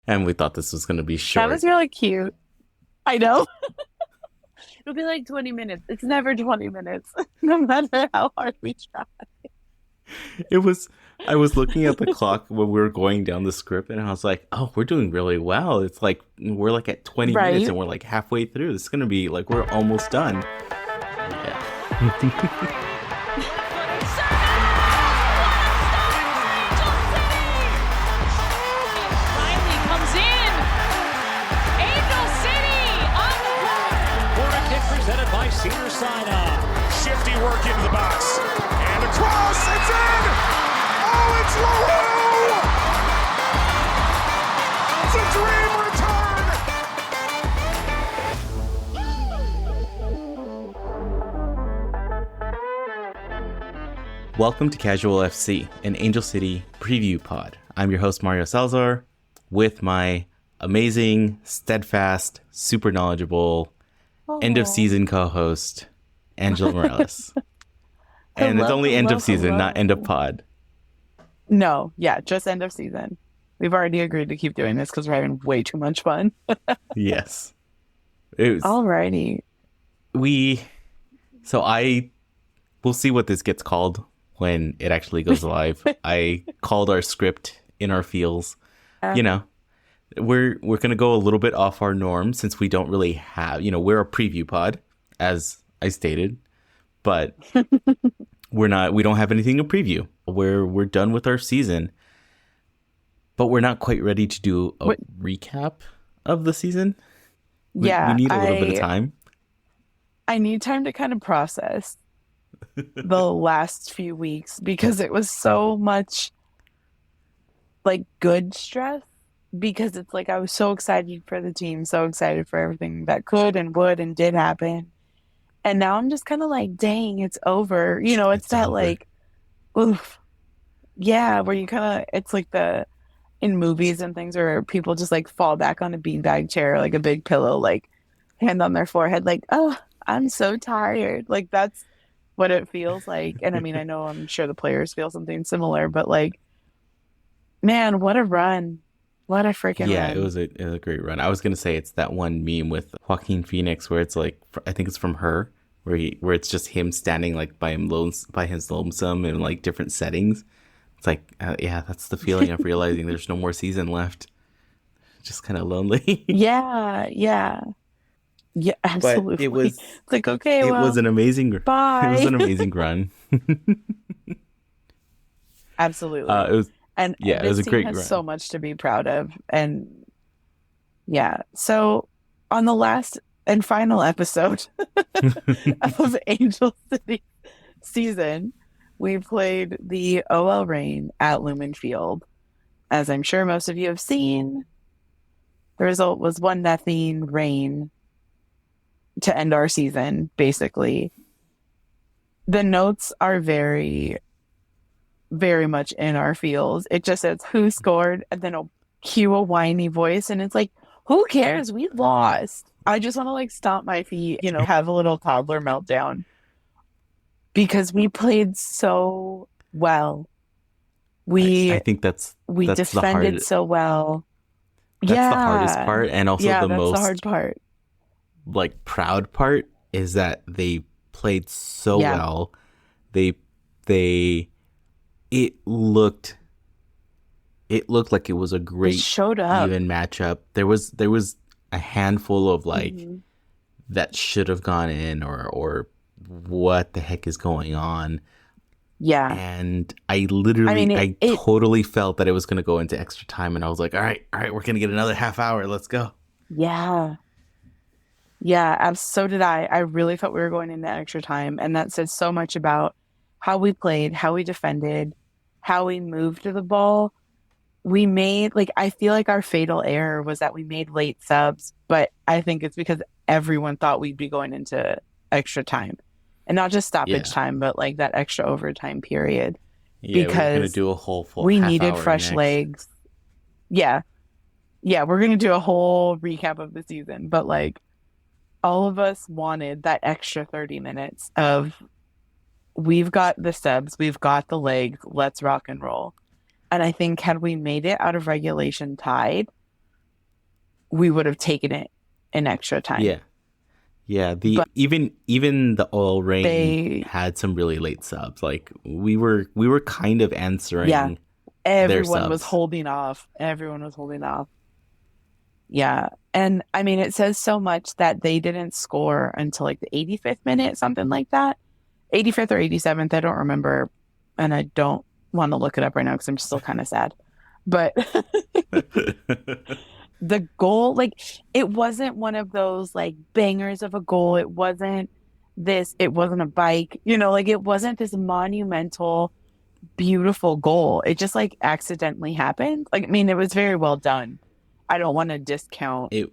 And we thought this was going to be That was short. really cute. I know. It'll be like 20 minutes. It's never 20 minutes, no matter how hard we try. It was, I was looking at the clock when we were going down the script and I was like, oh, we're doing really well. It's like, we're like at 20 minutes Right? and we're like halfway through. This is going to be like, we're almost done. Yeah. Riley comes in. Angel City on the board. Corner kick presented by Cedar Sinai. Shifty work into the box. And the cross, it's in! Oh, it's LaRue! It's a dream return! Welcome to Casual FC, an Angel City preview pod. I'm your host, Mario Salazar, with my amazing, steadfast, super knowledgeable, end of season co-host, Angela Morales. And it's only end of season, not end of pod. No, yeah, just end of season. We've already agreed to keep doing this because we're having way too much fun. Yes. It was, Alrighty. we'll see what this gets called when it actually goes live. I called our script in our feels. You know, we're going to go a little bit off our norm since we don't really have, we're a preview pod, as I stated, but we don't have anything to preview. We're done with our season, but we're not quite ready to do a recap of the season. We need a little bit of time. I need time to kind of process the last few weeks because it was so much like good stress because it's like I was so excited for the team, so excited for everything that could and would and did happen. And now I'm just kind of like, dang, it's over. It's that over. like, oof. Yeah, where you kind of, it's like in movies and things where people just like fall back on a beanbag chair, like a big pillow, like hand on their forehead, like, oh, I'm so tired. Like that's what it feels like. And I mean, I'm sure the players feel something similar, but like, man, what a run. What a freaking Yeah, run. it was a great run. I was gonna say it's that one meme with Joaquin Phoenix where it's like, I think it's from Her, where it's just him standing like by his lonesome in like different settings. It's like, yeah, that's the feeling of realizing there's no more season left. Just kind of lonely. Yeah, yeah. Yeah, But absolutely. it was It's like, okay, it well, was an amazing bye. It was an amazing run. Absolutely. It was And yeah, it was this a team great has run. so much to be proud of. And yeah, so on the last and final episode of Angel City season, we played the OL Reign at Lumen Field. As I'm sure most of you have seen, the result was 1-0 Reign to end our season, basically. The notes are very, very much in our feels. It just says who scored and then it'll cue a whiny voice and it's like, who cares? We lost. I just want to like stomp my feet, have a little toddler meltdown because we played so well. I think We that's the defended hard so well. that's Yeah. the hardest part, and also Yeah, the that's most the hard part. like proud part is that they played so Yeah. well. They it looked like it was a They great showed up. even matchup. There was a handful of like Mhm. that should have gone in or what the heck is going on. Yeah. And I literally, I mean, it totally felt that it was going to go into extra time. And I was like, all right, we're going to get another half hour. Let's go. Yeah. Yeah, so did I. I really thought we were going into extra time. And that says so much about how we played, how we defended, how we moved the ball. We made, like, I feel like our fatal error was that we made late subs, but I think it's because everyone thought we'd be going into extra time. And not just stoppage Yeah. time, but like that extra overtime period. Yeah, we're going to Because do a whole full we half needed hour fresh next. legs. Yeah. Yeah, we're going to do a whole recap of the season, but like all of us wanted that extra 30 minutes of we've got the subs, we've got the legs, let's rock and roll. And I think had we made it out of regulation tied, we would have taken it in extra time. Yeah. Yeah, But even the oil rain they had some really late subs. Like we were kind of answering Yeah. their Everyone was subs. holding off. Everyone was holding off. Yeah. And I mean, it says so much that they didn't score until like the 85th minute, something like that. 85th or 87th, I don't remember. And I don't want to look it up right now because I'm still kind of sad. But the goal, like, it wasn't one of those like bangers of a goal. It wasn't a bike, like it wasn't this monumental, beautiful goal. It just like accidentally happened. Like, I mean, it was very well done. I don't want to discount It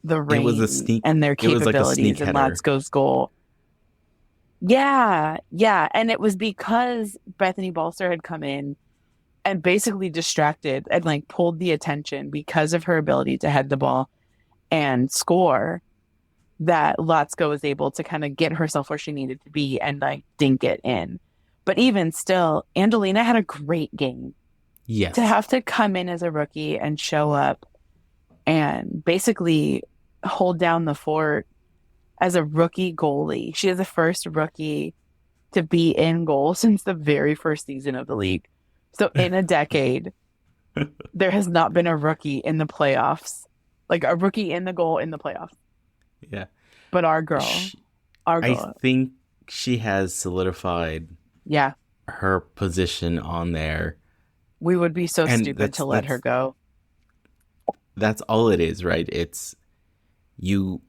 the it was a rain sneak. and their It was like a capabilities sneak and header. Latsko's goal. Yeah, yeah. And it was because Bethany Balcer had come in and basically distracted and like pulled the attention because of her ability to head the ball and score, that Latsko was able to kind of get herself where she needed to be and like dink it in. But even still, Angelina had a great game. Yes. To have to come in as a rookie and show up and basically hold down the fort as a rookie goalie. She is the first rookie to be in goal since the very first season of the league. So in a decade, there has not been a rookie in the playoffs, like a rookie in the goal in the playoffs. Yeah. But our girl, I think she has solidified yeah, her position on there. we would be so And stupid to let her go. That's all it is, right? It's you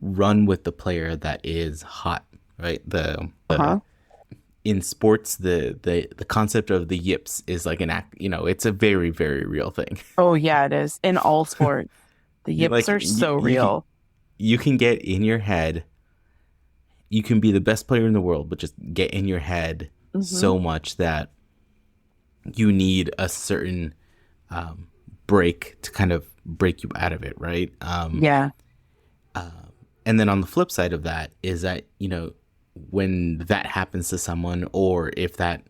run with the player that is hot, right? In sports, the concept of the yips is like an act. It's a very, very real thing. Oh yeah, it is in all sports. The yips Like, are so real. You can get in your head. You can be the best player in the world, but just get in your head so much that you need a certain break to kind of break you out of it, right? Yeah. And then on the flip side of that is that, when that happens to someone, or if that,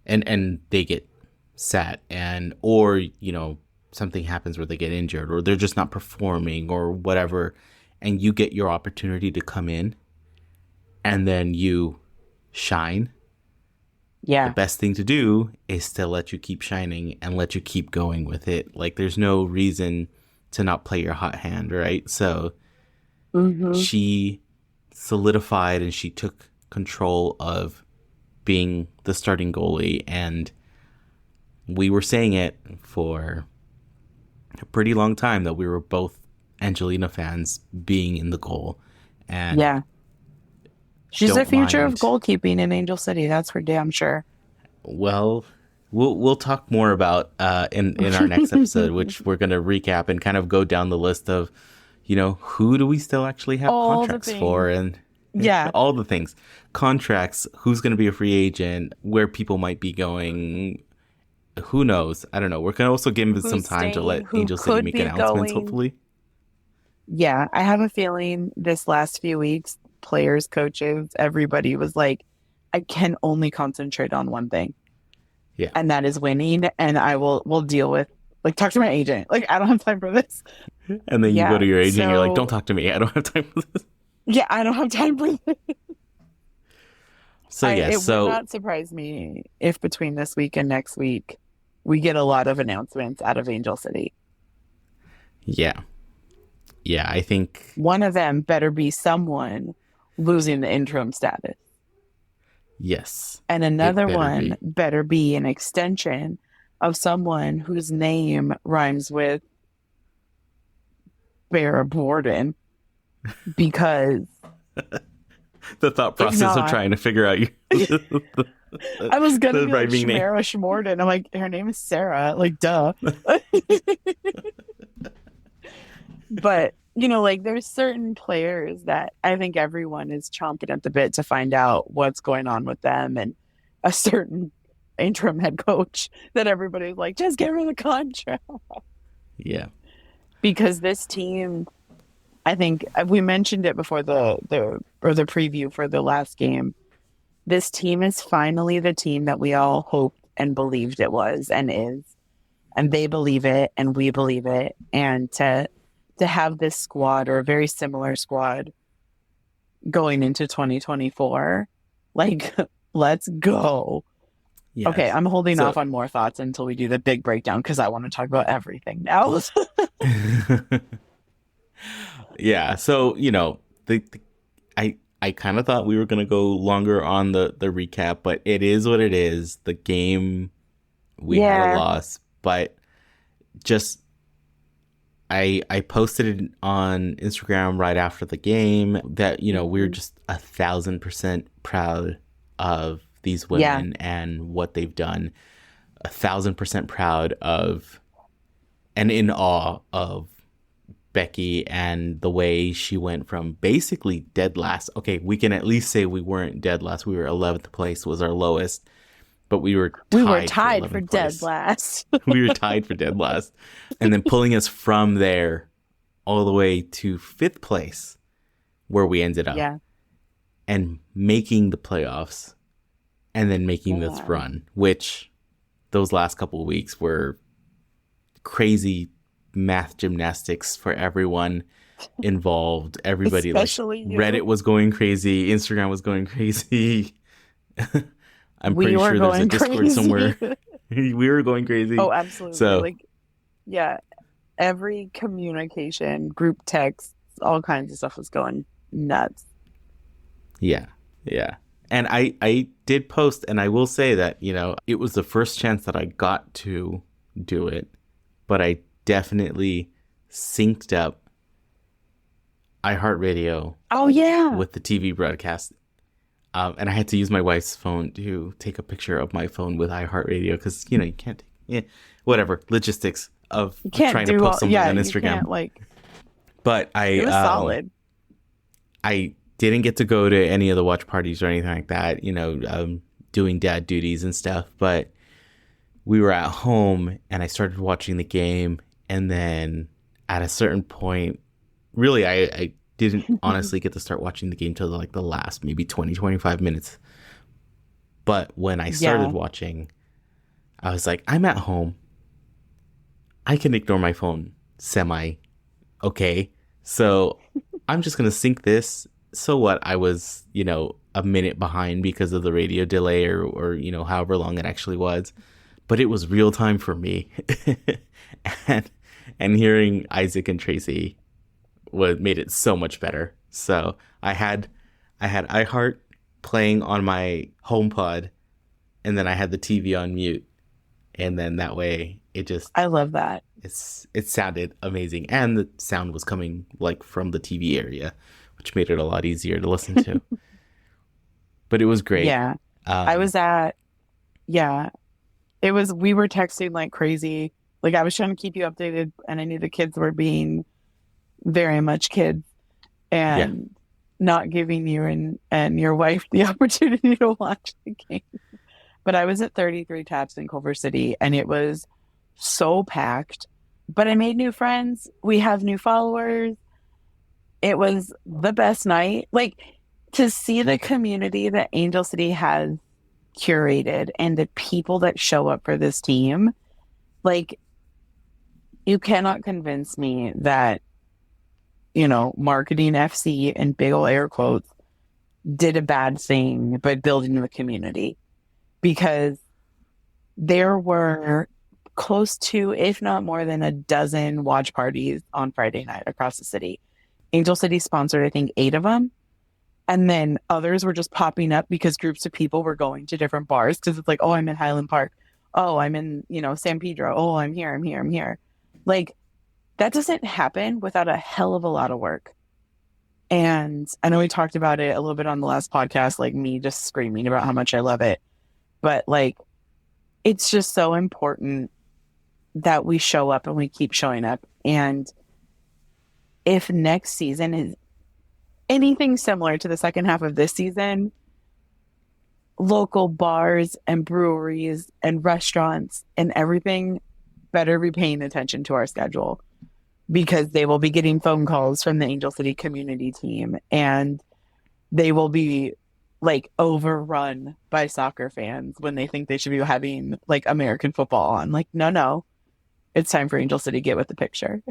and they get sat, or something happens where they get injured, or they're just not performing or whatever, and you get your opportunity to come in and then you shine. Yeah. The best thing to do is to let you keep shining and let you keep going with it. Like, there's no reason to not play your hot hand, right? So she solidified and she took control of being the starting goalie, and we were saying it for a pretty long time that we were both Angelina fans being in the goal. And yeah. She's the don't future of mind. goalkeeping in Angel City. That's for damn sure. Well, we'll talk more about in our next episode, which we're going to recap and kind of go down the list of, who do we still actually have All the contracts for, and Yeah. all the things, contracts, who's going to be a free agent, where people might be going, who knows? I don't know. We're going to also give them some time to staying, let who Angel City could make be announcements, going. hopefully. Yeah. I have a feeling this last few weeks, players, coaches, everybody was like, I can only concentrate on one thing. Yeah. And that is winning. And we'll deal with, like, talk to my agent. Like, I don't have time for this. And then you Yeah, go to your agent and you're like, so- don't talk to me. I don't have time for this. Yeah, I don't have time for this. So, yeah. It So, would not surprise me if between this week and next week, we get a lot of announcements out of Angel City. yeah. Yeah, I think, One of them better be someone losing the interim status. yes. And another better one be. better be an extension of someone whose name rhymes with Bear Borden. Because The thought process of not- trying to figure out I was going to the be like rhyming name. Shmara Shmorden. I'm like, her name is Sarah. Like, duh. But, like, there's certain players that I think everyone is chomping at the bit to find out what's going on with them, and a certain interim head coach that everybody's like, just give her the contract. Yeah. Because this team, I think we mentioned it before the preview for the last game. This team is finally the team that we all hoped and believed it was and is. And they believe it and we believe it. And to to have this squad or a very similar squad going into 2024. Like, let's go. Yes. Okay, I'm holding off on more thoughts until we do the big breakdown because I want to talk about everything now. Yeah, so I kind of thought we were gonna go longer on the recap, but it is what it is. The game, we had a loss, but just I posted it on Instagram right after the game that we're just 1,000% proud of these women and what they've done. 1,000% proud of and in awe of Becky and the way she went from basically dead last. Okay, we can at least say we weren't dead last. We were 11th place was our lowest, but we were tied for dead last. We were tied for dead last, and then pulling us from there all the way to 5th place, where we ended up, and making the playoffs, and then making this run, which those last couple of weeks were crazy math gymnastics for everyone involved. Everybody, especially like Reddit was going crazy, Instagram was going crazy. I'm pretty sure there's a Discord somewhere. We were going crazy. Oh, absolutely. So, every communication, group text, all kinds of stuff was going nuts. Yeah. And I did post, and I will say that, it was the first chance that I got to do it, but I definitely synced up iHeartRadio. Oh, yeah. With the TV broadcast. And I had to use my wife's phone to take a picture of my phone with iHeartRadio because, you can't, whatever, logistics of trying to post something on Instagram. But it was solid. I didn't get to go to any of the watch parties or anything like that, doing dad duties and stuff. But we were at home and I started watching the game. And then at a certain point, really, I didn't honestly get to start watching the game till the last maybe 20, 25 minutes. But when I started watching, I was like, I'm at home. I can ignore my phone okay. So I'm just going to sync this. So what? I was, a minute behind because of the radio delay or however long it actually was. But it was real time for me. and hearing Isaac and Tracy made it so much better. So I had iHeart playing on my HomePod, and then I had the TV on mute, and then that way I love that. It sounded amazing, and the sound was coming from the TV area, which made it a lot easier to listen to. But it was great. Yeah, we were texting like crazy. I was trying to keep you updated, and I knew the kids were being very much kids and not giving you and your wife the opportunity to watch the game. But I was at 33 Taps in Culver City, and it was so packed. But I made new friends. We have new followers. It was the best night. To see the community that Angel City has curated and the people that show up for this team, you cannot convince me that, marketing FC and big ol' air quotes did a bad thing by building the community, because there were close to, if not more than a dozen watch parties on Friday night across the city. Angel City sponsored, I think, 8 of them. And then others were just popping up because groups of people were going to different bars, because it's oh, I'm in Highland Park. Oh, I'm in, San Pedro. Oh, I'm here. That doesn't happen without a hell of a lot of work. And I know we talked about it a little bit on the last podcast, me just screaming about how much I love it. But it's just so important that we show up and we keep showing up. And if next season is anything similar to the second half of this season, local bars and breweries and restaurants and everything better be paying attention to our schedule, because they will be getting phone calls from the Angel City community team, and they will be overrun by soccer fans when they think they should be having American football on. No, it's time for Angel City to get with the picture.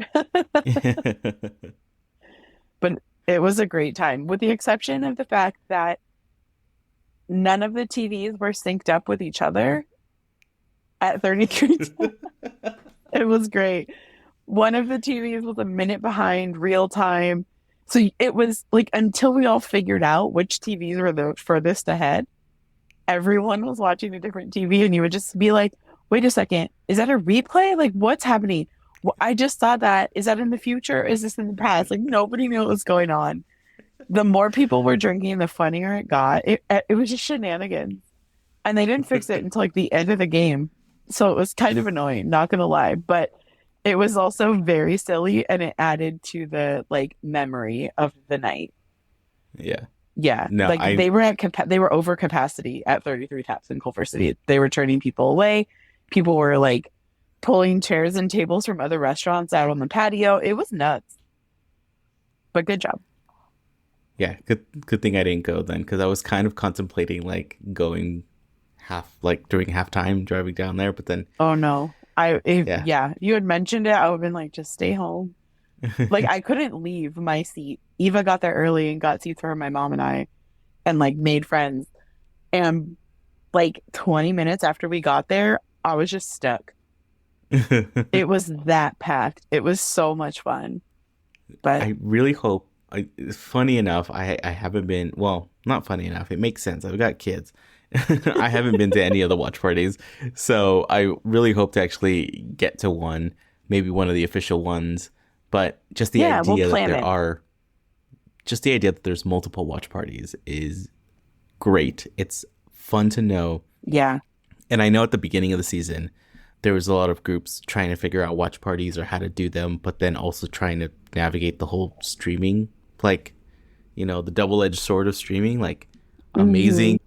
It was a great time, with the exception of the fact that none of the TVs were synced up with each other at 33. It was great. One of the TVs was a minute behind real time. So it was like until we all figured out which TVs were the furthest ahead, everyone was watching a different TV, and you would just be like, wait a second, is that a replay? Like, what's happening? I just saw that. Is that in the future? Is this in the past? Like, nobody knew what was going on. The more people were drinking, the funnier it got. It was just shenanigans. And they didn't fix it until like the end of the game. So it was kind of annoying, not gonna lie. But it was also very silly, and it added to the like memory of the night. Yeah. Yeah. No, like they were over capacity at 33 Taps in Culver City. They were turning people away. People were like pulling chairs and tables from other restaurants out on the patio. It was nuts. But good job. Yeah, good thing I didn't go then, because I was kind of contemplating like going during halftime, driving down there, but then Oh no. Yeah, you had mentioned it. I would have been like, just stay home. Like, I couldn't leave my seat. Eva got there early and got seats for my mom and I, and like made friends. And like 20 minutes after we got there, I was just stuck. It was that packed. It was so much fun. But I really hope. Funny enough, I haven't been. Well, not funny enough. It makes sense. I've got kids. I haven't been to any of the watch parties, so I really hope to actually get to one, maybe one of the official ones. But just the idea that there's multiple watch parties is great. It's fun to know. Yeah. And I know at the beginning of the season, there was a lot of groups trying to figure out watch parties or how to do them, but then also trying to navigate the whole streaming, like, the double-edged sword of streaming, like amazing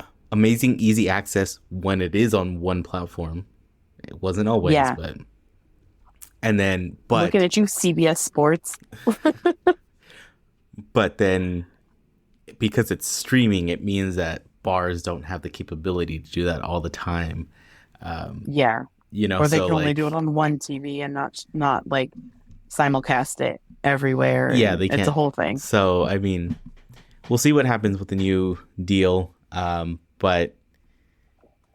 easy access when it is on one platform. It wasn't always, but looking at you, CBS Sports. But then because it's streaming, it means that bars don't have the capability to do that all the time. Yeah. Or they so can only do it on one TV and not like simulcast it everywhere. Yeah, they can't. It's a whole thing. So, I mean, we'll see what happens with the new deal. But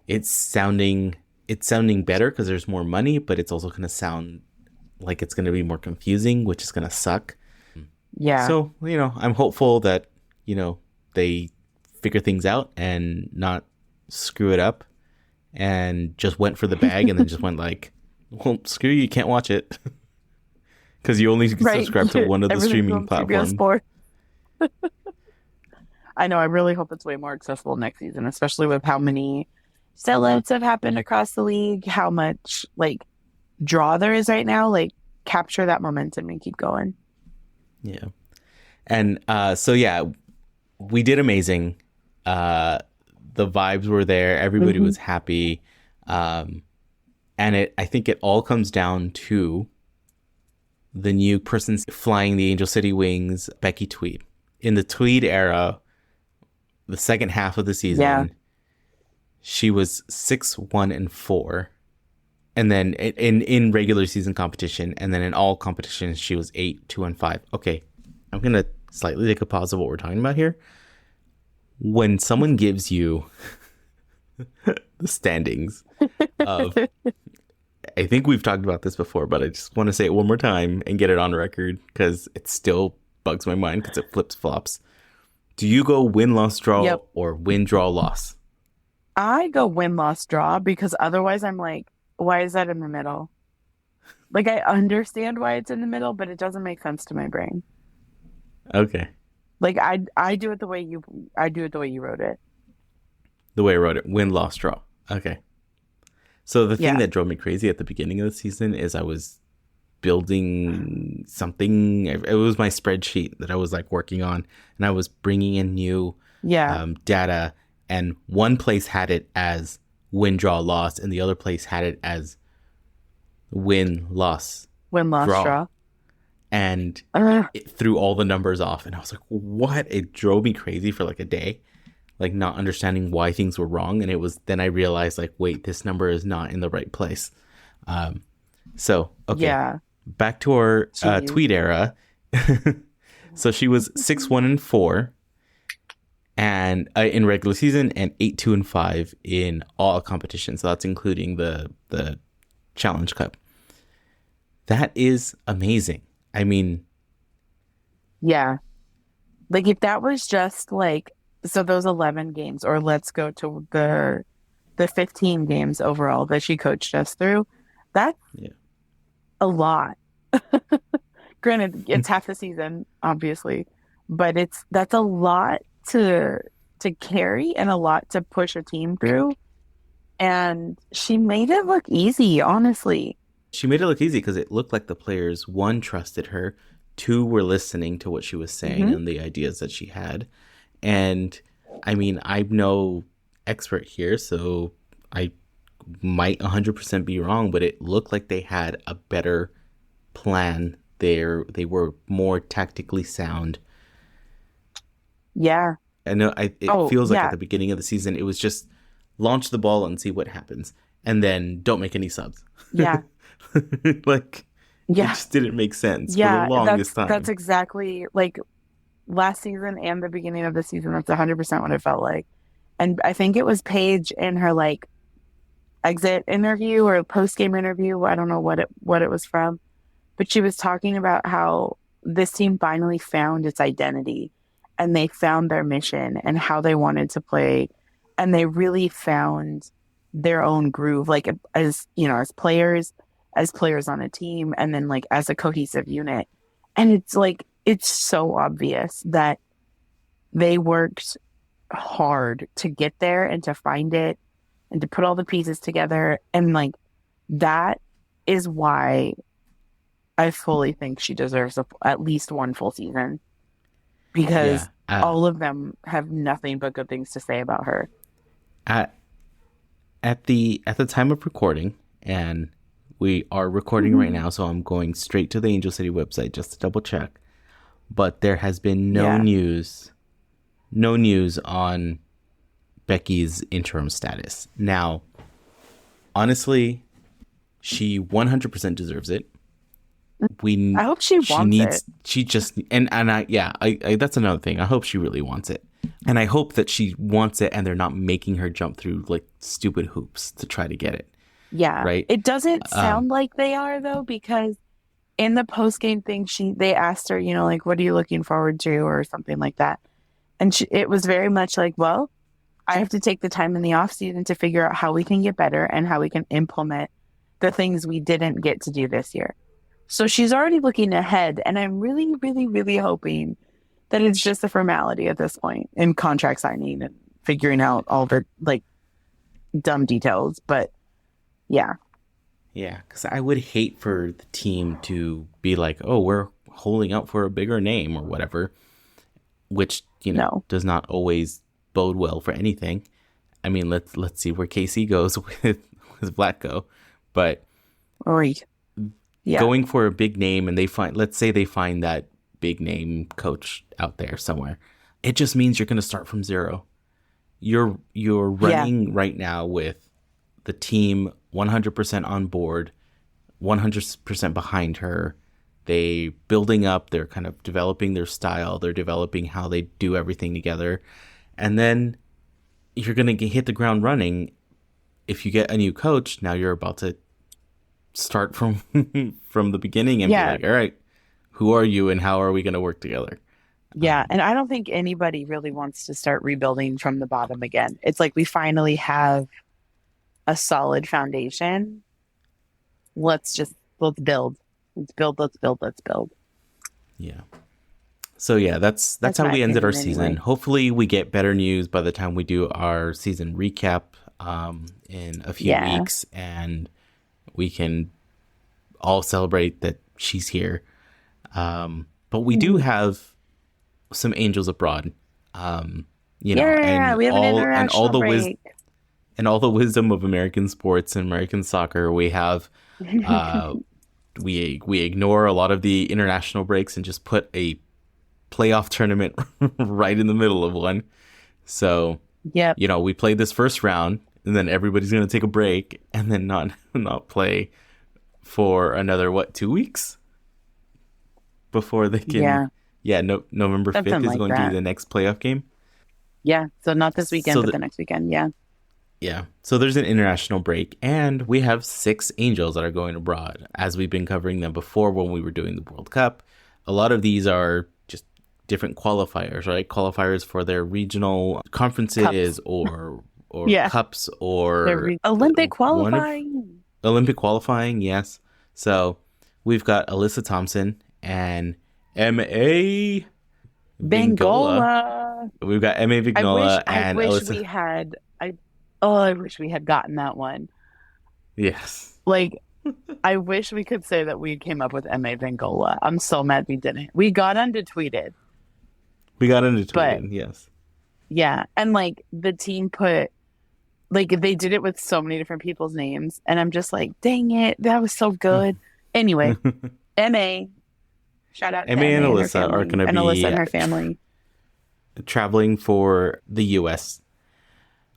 it's sounding better because there's more money, but it's also going to sound like it's going to be more confusing, which is going to suck. Yeah. So, I'm hopeful that, they figure things out and not screw it up and just went for the bag and then just went like, well, screw you can't watch it. Because you only subscribe to one of the streaming platforms. I know. I really hope it's way more accessible next season, especially with how many sellouts have happened across the league, how much like draw there is right now. Like, capture that momentum and keep going. Yeah. And so, yeah, we did amazing. The vibes were there. Everybody was happy. And I think it all comes down to the new person flying the Angel City Wings, Becky Tweed. In the Tweed era, the second half of the season, she was 6-1-4, and then in regular season competition, and then in all competitions she was 8-2-5. Okay, I'm gonna slightly take a pause of what we're talking about here. When someone gives you the standings of, I think we've talked about this before, but I just want to say it one more time and get it on record because it still bugs my mind because it flips flops. Do you go win, loss, draw, or win, draw, loss? I go win, loss, draw, because otherwise I'm like, why is that in the middle? Like, I understand why it's in the middle, but it doesn't make sense to my brain. Okay. Like, I do it the way you wrote it. The way I wrote it, win, loss, draw. Okay. So the thing that drove me crazy at the beginning of the season is I was building something. It was my spreadsheet that I was like working on, and I was bringing in new data, and one place had it as win, draw, loss, and the other place had it as win, loss, draw. And it threw all the numbers off, and I was like, what? It drove me crazy for like a day, like not understanding why things were wrong. And it was then I realized, like, wait, this number is not in the right place. So okay, back to our Tweet era. So she was 6-1-4 and in regular season, and 8-2-5 in all competitions. So that's including the Challenge Cup. That is amazing. I mean, Yeah. Like if that was just like, so those 11 games, or let's go to the 15 games overall that she coached us through, that's yeah, a lot. Granted, it's half the season, obviously, but that's a lot to carry and a lot to push a team through. And she made it look easy, honestly. she made it look easy because it looked like the players, one, trusted her, two, were listening to what she was saying and the ideas that she had. And I mean, I'm no expert here, so I might 100% be wrong, but it looked like they had a better plan there. They were more tactically sound. Yeah. I know it feels like at the beginning of the season, it was just launch the ball and see what happens, and then don't make any subs. Yeah. Like, it Yeah. just didn't make sense for Yeah. the longest time. That's exactly like last season and the beginning of the season. That's 100% what it felt like. And I think it was Paige in her like exit interview or post game interview. I don't know what it was from, but she was talking about how this team finally found its identity and they found their mission and how they wanted to play, and they really found their own groove, like as you know, as players on a team, and then like as a cohesive unit. And it's like it's so obvious that they worked hard to get there and to find it and to put all the pieces together, and like that is why I fully think she deserves at least one full season, because all of them have nothing but good things to say about her. At the time of recording, and we are recording right now, so I'm going straight to the Angel City website just to double check. But there has been no news on Becky's interim status. Now, honestly, she 100% deserves it. I hope she wants it. She just I that's another thing. I hope she really wants it, and I hope that she wants it, and they're not making her jump through like stupid hoops to try to get it. Yeah, right. It doesn't sound like they are though, because in the post game thing, they asked her, you know, like, what are you looking forward to, or something like that, and it was very much like, well, I have to take the time in the off season to figure out how we can get better and how we can implement the things we didn't get to do this year. So she's already looking ahead, and I'm really, really, really hoping that it's just a formality at this point in contract signing and figuring out all the like dumb details. But yeah, because I would hate for the team to be like, oh, we're holding out for a bigger name or whatever, which does not always bode well for anything. I mean, let's see where KC goes with Vlatko, but right. Yeah. Going for a big name, and let's say they find that big name coach out there somewhere. It just means you're going to start from zero. You're running right now with the team 100% on board, 100% behind her. They building up, they're kind of developing their style, they're developing how they do everything together. And then you're going to hit the ground running. If you get a new coach, now you're about to start from the beginning and be like, all right, who are you and how are we going to work together? And I don't think anybody really wants to start rebuilding from the bottom again. It's like we finally have a solid foundation. Let's build. Yeah. So yeah, that's how we ended our season. Anyway. Hopefully we get better news by the time we do our season recap in a few weeks, and we can all celebrate that she's here. But we do have some Angels abroad, and we have an international break. And all the wisdom of American sports and American soccer. We have, we ignore a lot of the international breaks and just put a playoff tournament right in the middle of one. So, we played this first round, and then everybody's going to take a break and then not play for another 2 weeks before they can Yeah, no, November 5th Something is like going to that. be the next playoff game. Yeah. So not this weekend, So but the next weekend. Yeah. yeah. So there's an international break, and we have 6 Angels that are going abroad, as we've been covering them before when we were doing the World Cup. A lot of these are just different qualifiers, right? Qualifiers for their regional conferences or Yeah. cups or Olympic one of qualifying. Olympic qualifying, yes. So we've got Alyssa Thompson and M.A. Vingola. Bengola. We've got M.A. Vignola I and wish Alyssa. we had. I wish we had gotten that one. Yes. Like, I wish we could say that we came up with M.A. Bengola. I'm so mad we didn't. We got undetweeted. We got into But tweeting, yes. yeah, and like the team put, like they did it with so many different people's names, and I'm just like, dang it, that was so good. Anyway, M.A. Shout out to M.A. and her Alyssa are family, going to and be Alyssa and her family. traveling for the U.S.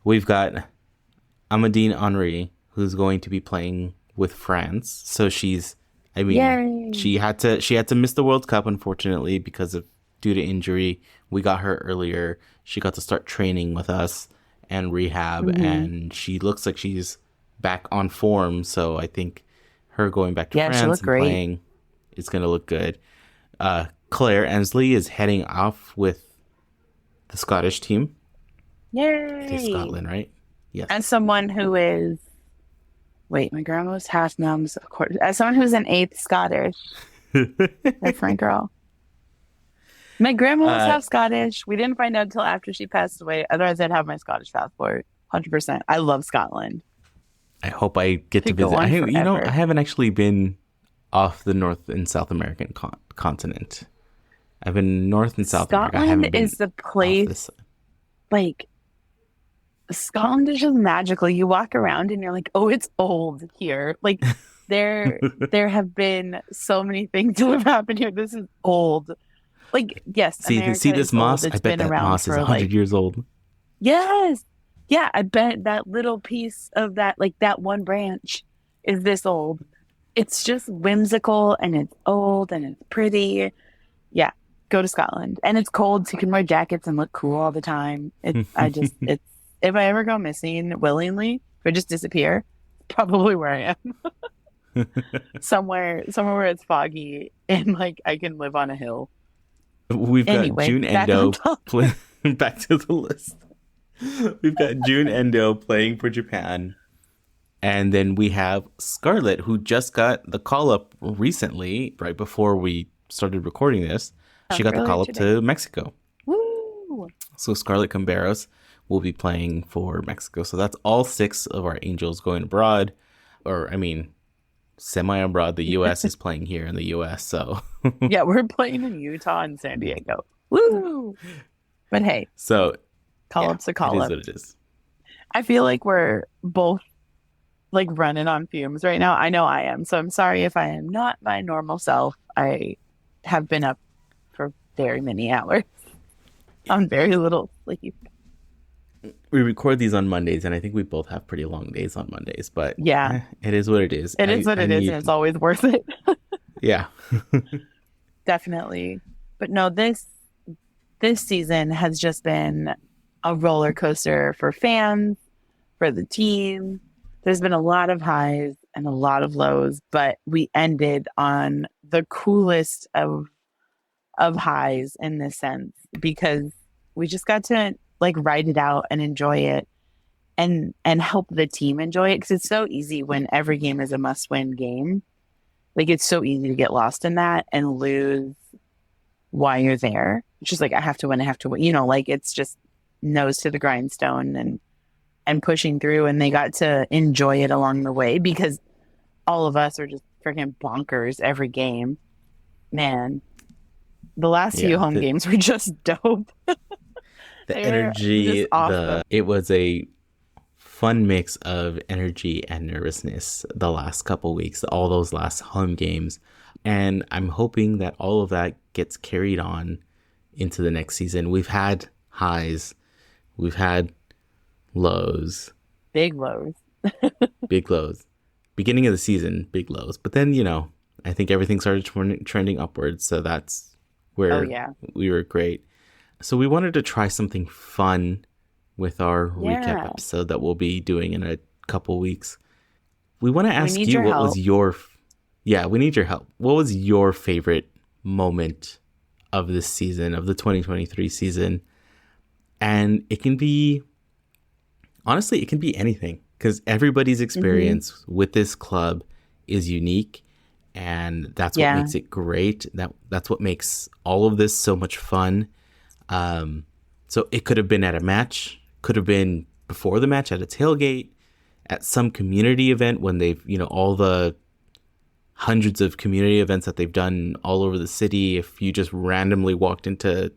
We've got Amadine Henry, who's going to be playing with France. So she's, I mean, Yay. she had to miss the World Cup, unfortunately, due to injury. We got her earlier. She got to start training with us and rehab, and she looks like she's back on form. So I think her going back to Yeah, she France looked and great. playing, it's going to look good. Claire Ensley is heading off with the Scottish team. Yay! It is Scotland, right? Yes. As someone who is, wait, my grandma was half mums, of course. As someone who's an eighth Scottish, different girl. My grandma was half Scottish. We didn't find out until after she passed away. Otherwise, I'd have my Scottish passport, 100%. I love Scotland. I hope I get to Could go visit. on I forever. haven't actually been off the North and South American continent. I've been North and South America. I haven't Scotland been is the off place, this. like, Scotland is just magical. You walk around and you're like, oh, it's old here. Like, there have been so many things that have happened here. This is old. Like, yes, See America this is moss? old. I It's bet been that around moss is for 100 like, years old. yes. Yeah, I bet that little piece of that, like that one branch is this old. It's just whimsical and it's old and it's pretty. Yeah, go to Scotland. And it's cold, so you can wear jackets and look cool all the time. It's if I ever go missing willingly, if I just disappear, probably where I am. somewhere where it's foggy and like I can live on a hill. We've got Anyway, June back Endo on top. back to the list. We've got June Endo playing for Japan. And then we have Scarlett, who just got the call up recently, right before we started recording this. She got the Earlier call up today. to Mexico. Woo! So Scarlett Camberos will be playing for Mexico. So that's all 6 of our Angels going abroad. Or, I mean, semi-abroad. The U.S. is playing here in the U.S., so... Yeah, we're playing in Utah and San Diego. Woo! But hey, So, call-up's a it is call-up. what it is. I feel like we're both like running on fumes right now. I know I am. So I'm sorry if I am not my normal self. I have been up for very many hours on very little sleep. We record these on Mondays, and I think we both have pretty long days on Mondays, but Yeah. it is what it is. It is what it is, and it's always worth it. Yeah. Definitely. But no, this season has just been a roller coaster for fans, for the team. There's been a lot of highs and a lot of lows, but we ended on the coolest of highs in this sense because we just got to like ride it out and enjoy it and help the team enjoy it because it's so easy when every game is a must-win game. Like it's so easy to get lost in that and lose why you're there. It's just like I have to win, you know, like it's just nose to the grindstone and pushing through, and they got to enjoy it along the way because all of us are just freaking bonkers every game. Man, the last few home games were just dope. The energy, it was a fun mix of energy and nervousness the last couple weeks, all those last home games. And I'm hoping that all of that gets carried on into the next season. We've had highs, we've had lows. Big lows. Big lows. Beginning of the season, big lows. But then, you know, I think everything started trending upwards. So that's where Oh, yeah. we were great. So we wanted to try something fun with our recap Yeah. episode that we'll be doing in a couple weeks. We want to ask need you your what help. was your we need your help. What was your favorite moment of this season, of the 2023 season? And it can be, honestly, it can be anything, because everybody's experience with this club is unique, and that's what makes it great. That's what makes all of this so much fun. So it could have been at a match, could have been before the match at a tailgate, at some community event when they've, all the hundreds of community events that they've done all over the city. If you just randomly walked into,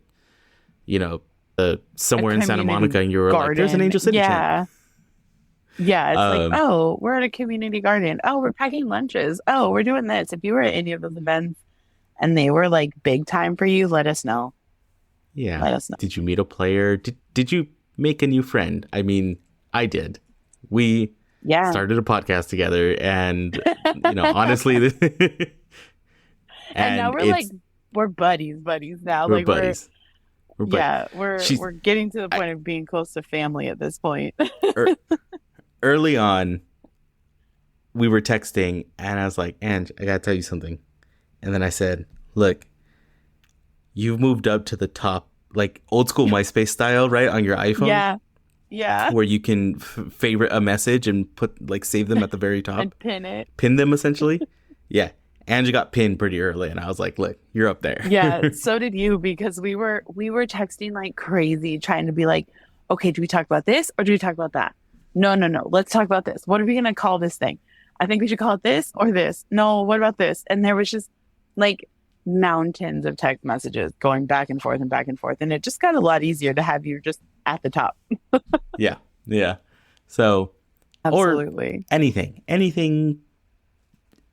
somewhere in Santa Monica and you were like, there's an Angel City chant. Yeah, it's like, oh, we're at a community garden. Oh, we're packing lunches. Oh, we're doing this. If you were at any of those events and they were like big time for you, let us know. Yeah. Let us know. Did you meet a player? Did you make a new friend? I mean, I did. We started a podcast together, and honestly, and now we're buddies now. We're buddies. We're getting to the point of being close to family at this point. Early on, we were texting, and I was like, Ange, I gotta tell you something. And then I said, look, you've moved up to the top, like old school MySpace style, right, on your iPhone? Yeah. Where you can favorite a message and save them at the very top. And pin it. Pin them, essentially. Yeah. Angie got pinned pretty early, and I was like, look, you're up there. Yeah, so did you, because we were texting like crazy, trying to be like, okay, do we talk about this or do we talk about that? No. Let's talk about this. What are we going to call this thing? I think we should call it this or this. No, what about this? And there was just like mountains of text messages going back and forth and back and forth. And it just got a lot easier to have you just at the top. Yeah. So, absolutely. Or anything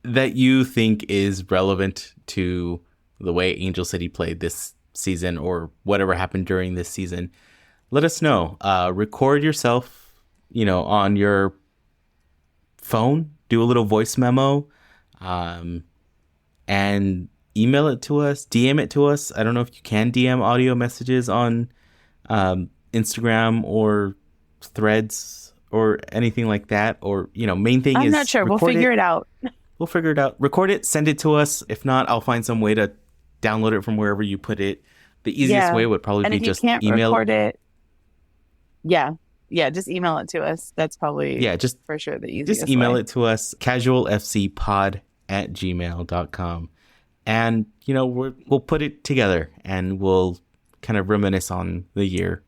that you think is relevant to the way Angel City played this season or whatever happened during this season, let us know. Record yourself, on your phone, do a little voice memo, and email it to us, DM it to us. I don't know if you can DM audio messages on Instagram or Threads or anything like that. Or, main thing I'm is... not sure. We'll figure it out. We'll figure it out. Record it, send it to us. If not, I'll find some way to download it from wherever you put it. The easiest way would probably be just email. Record it. Yeah, just email it to us. That's probably just for sure the easiest Just email it to us, casualfcpod@gmail.com. And, we'll put it together and we'll kind of reminisce on the year.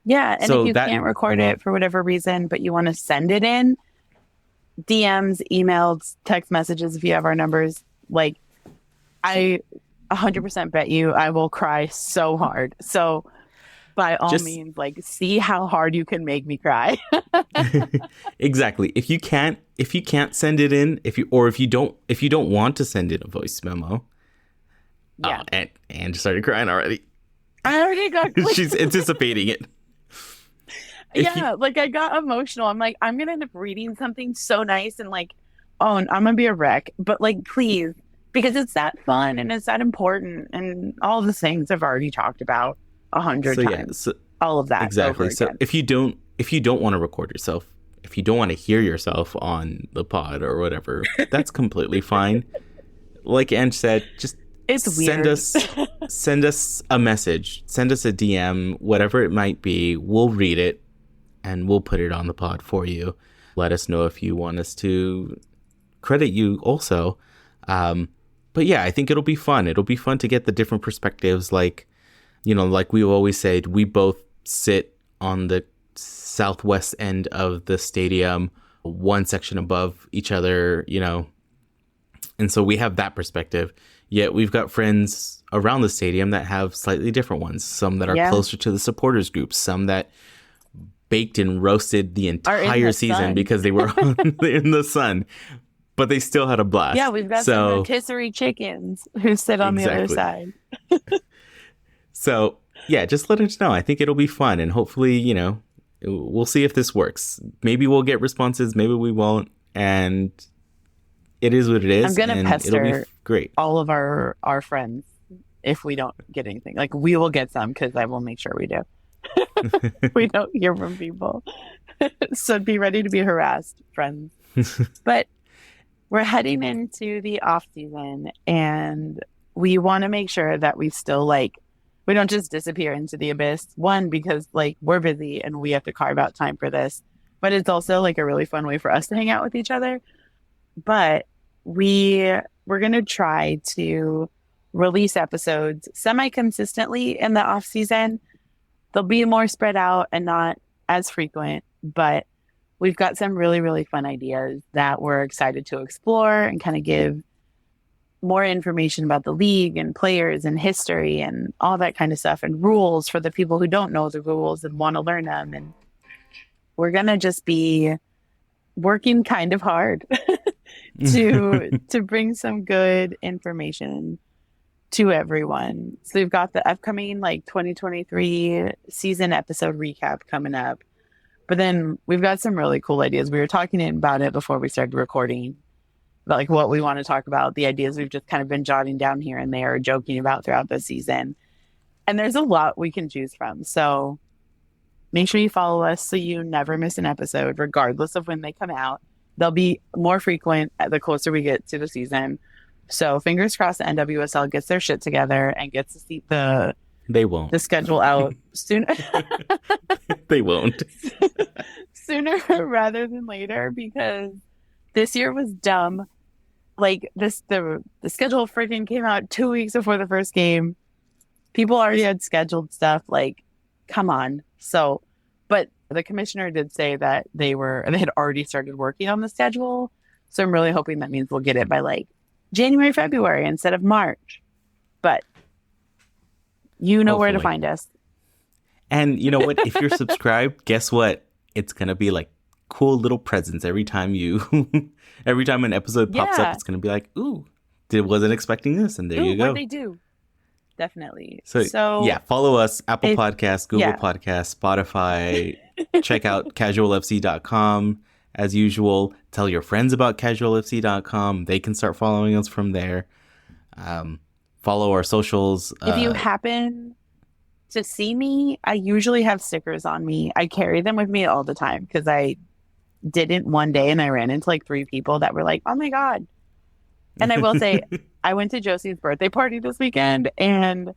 Yeah, and if you can't record it for whatever reason, but you want to send it in, DMs, emails, text messages, if you have our numbers, like, I 100% bet you I will cry so hard. So by all means, see how hard you can make me cry. Exactly. If you can't send it in, if you don't want to send in a voice memo. Yeah. And just started crying already. I already got she's anticipating it. I got emotional. I'm like, I'm gonna end up reading something so nice and I'm gonna be a wreck. But please, because it's that fun and it's that important and all the things I've already talked about 100 times. All of that. Exactly. So if you don't want to record yourself, if you don't want to hear yourself on the pod or whatever, that's completely fine. Like Ange said, just send us a message, send us a DM, whatever it might be. We'll read it and we'll put it on the pod for you. Let us know if you want us to credit you also. But yeah, I think it'll be fun. It'll be fun to get the different perspectives. Like we always said, we both sit on the southwest end of the stadium, one section above each other, and so we have that perspective. Yet we've got friends around the stadium that have slightly different ones. Some that are closer to the supporters group, some that baked and roasted the entire season because they were in the sun, but they still had a blast. Yeah, we've got some rotisserie chickens who sit on the other side. So yeah, just let us know. I think it'll be fun, and hopefully, we'll see if this works. Maybe we'll get responses, maybe we won't, and it is what it is. I'm gonna pester it'll be great. all of our friends if we don't get anything. Like, we will get some because I will make sure we do. We don't hear from people. So be ready to be harassed, friends. But we're heading into the off season, and we want to make sure that we still we don't just disappear into the abyss. One, because we're busy and we have to carve out time for this, but it's also a really fun way for us to hang out with each other. But we're going to try to release episodes semi-consistently in the off season. They'll be more spread out and not as frequent, but we've got some really, really fun ideas that we're excited to explore and kind of give more information about the league and players and history and all that kind of stuff, and rules for the people who don't know the rules and want to learn them. And we're going to just be working kind of hard to bring some good information to everyone. So we've got the upcoming 2023 season episode recap coming up. But then we've got some really cool ideas. We were talking about it before we started recording, about what we want to talk about, the ideas we've just kind of been jotting down here and there, joking about throughout the season. And there's a lot we can choose from. So make sure you follow us so you never miss an episode, regardless of when they come out. They'll be more frequent the closer we get to the season. So fingers crossed the NWSL gets their shit together and gets to see They won't. the schedule out sooner. They won't. Sooner rather than later, because this year was dumb. The schedule freaking came out 2 weeks before the first game. People already had scheduled stuff. Come on. So, but the commissioner did say that they had already started working on the schedule. So I'm really hoping that means we'll get it by January, February instead of March. But you know where to find us. And you know what? If you're subscribed, guess what? It's going to be cool little presents every time every time an episode pops up. It's going to be ooh, wasn't expecting this. And there you go. What they do. Definitely. So yeah, follow us, Apple Podcasts, Google Podcasts, Spotify. Check out casualfc.com as usual. Tell your friends about casualfc.com. They can start following us from there. Follow our socials. If you happen to see me, I usually have stickers on me. I carry them with me all the time because I didn't one day and I ran into 3 people that were oh my God. And I will say, I went to Josie's birthday party this weekend and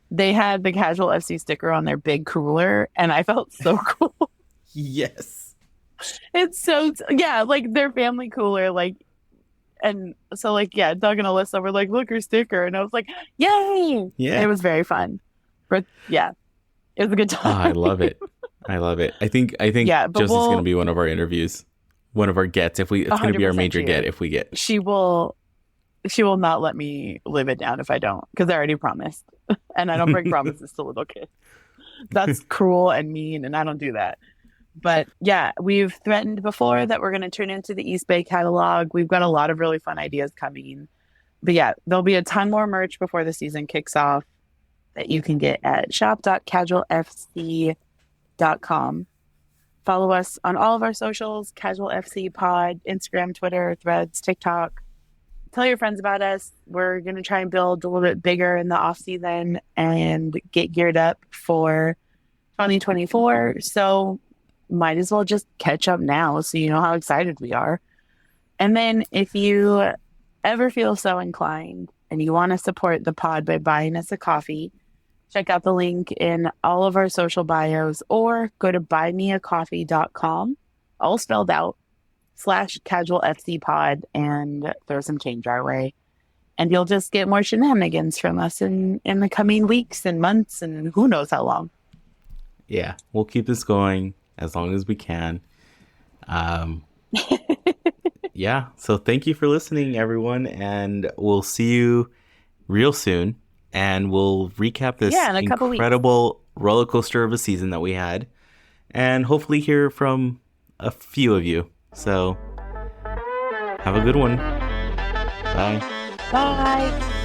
they had the Casual FC sticker on their big cooler and I felt so cool. Yes. It's so, their family cooler, and so Doug and Alyssa were look, your sticker. And I was yay. Yeah. It was very fun. But yeah, it was a good time. Oh, I love it. I think Josie's going to be one of our interviews, one of our gets. It's going to be our major get if we get. She will not let me live it down if I don't, because I already promised. And I don't break promises to little kids. That's cruel and mean, and I don't do that. But yeah, we've threatened before that we're going to turn into the East Bay catalog. We've got a lot of really fun ideas coming. But yeah, there'll be a ton more merch before the season kicks off that you can get at shop.casualfc.com. Follow us on all of our socials, Casual FC Pod, Instagram, Twitter, Threads, TikTok. Tell your friends about us. We're going to try and build a little bit bigger in the off season and get geared up for 2024. So might as well just catch up now so you know how excited we are. And then if you ever feel so inclined and you want to support the pod by buying us a coffee, check out the link in all of our social bios or go to buymeacoffee.com, all spelled out, /casualfcpod and throw some change our way. And you'll just get more shenanigans from us in the coming weeks and months and who knows how long. Yeah, we'll keep this going as long as we can. Yeah, so thank you for listening, everyone, and we'll see you real soon, and we'll recap this incredible roller coaster of a season that we had, and hopefully hear from a few of you. So have a good one. Bye. Bye.